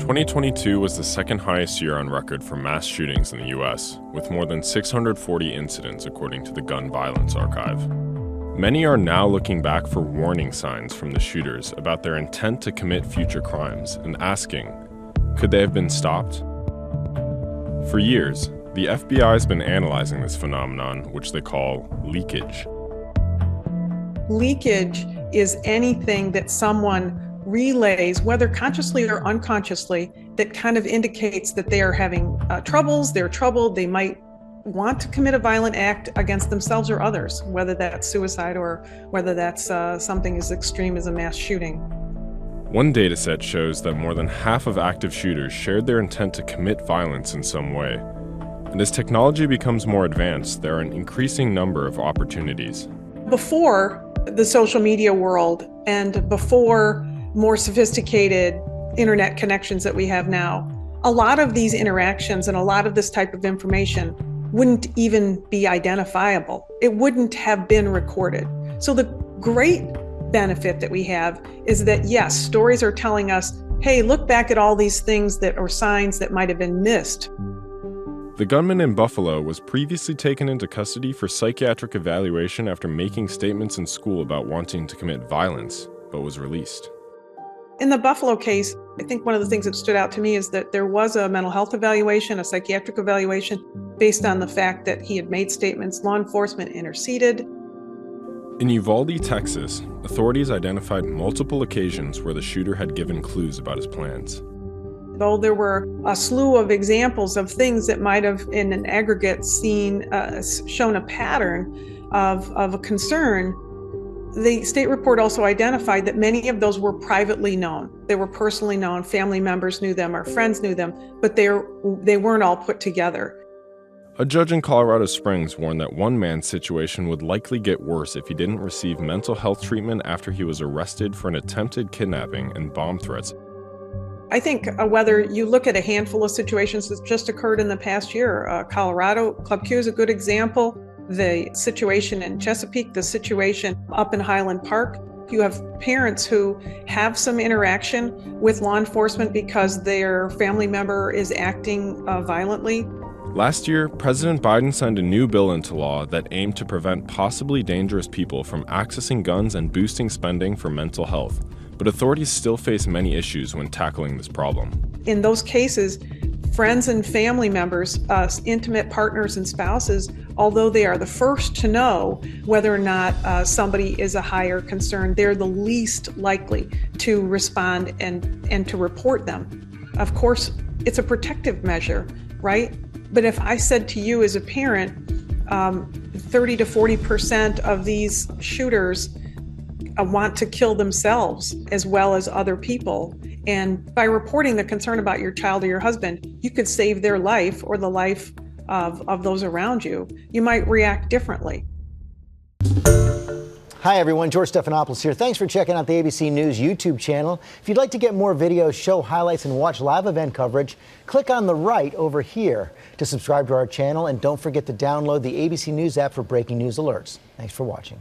2022 was the second highest year on record for mass shootings in the U.S., with more than 640 incidents according to the Gun Violence Archive. Many are now looking back for warning signs from the shooters about their intent to commit future crimes and asking, could they have been stopped? For years, the FBI has been analyzing this phenomenon, which they call leakage. Leakage is anything that someone relays, whether consciously or unconsciously, that kind of indicates that they are having troubles, they're troubled, they might want to commit a violent act against themselves or others, whether that's suicide or whether that's something as extreme as a mass shooting. One dataset shows that more than half of active shooters shared their intent to commit violence in some way. And as technology becomes more advanced, there are an increasing number of opportunities. Before the social media world and before more sophisticated internet connections that we have now, a lot of these interactions and a lot of this type of information wouldn't even be identifiable. It wouldn't have been recorded. So the great benefit that we have is that, yes, stories are telling us, hey, look back at all these things that are signs that might have been missed. The gunman in Buffalo was previously taken into custody for psychiatric evaluation after making statements in school about wanting to commit violence, but was released. In the Buffalo case, I think one of the things that stood out to me is that there was a mental health evaluation, a psychiatric evaluation, based on the fact that he had made statements. Law enforcement interceded. In Uvalde, Texas, authorities identified multiple occasions where the shooter had given clues about his plans. Though there were a slew of examples of things that might have, in an aggregate, shown a pattern of a concern, the state report also identified that many of those were privately known. They were personally known. Family members knew them or friends knew them, but they weren't all put together. A judge in Colorado Springs warned that one man's situation would likely get worse if he didn't receive mental health treatment after he was arrested for an attempted kidnapping and bomb threats. I think whether you look at a handful of situations that just occurred in the past year, Colorado, Club Q is a good example. The situation in Chesapeake, the situation up in Highland Park. You have parents who have some interaction with law enforcement because their family member is acting violently. Last year, President Biden signed a new bill into law that aimed to prevent possibly dangerous people from accessing guns and boosting spending for mental health. But authorities still face many issues when tackling this problem. In those cases, friends and family members, intimate partners and spouses, although they are the first to know whether or not somebody is a higher concern, they're the least likely to respond and to report them. Of course, it's a protective measure, right? But if I said to you as a parent, 30 to 40% of these shooters want to kill themselves as well as other people. And by reporting the concern about your child or your husband, you could save their life or the life of those around you. You might react differently. Hi, everyone. George Stephanopoulos here. Thanks for checking out the ABC News YouTube channel. If you'd like to get more videos, show highlights, and watch live event coverage, click on the right over here to subscribe to our channel. And don't forget to download the ABC News app for breaking news alerts. Thanks for watching.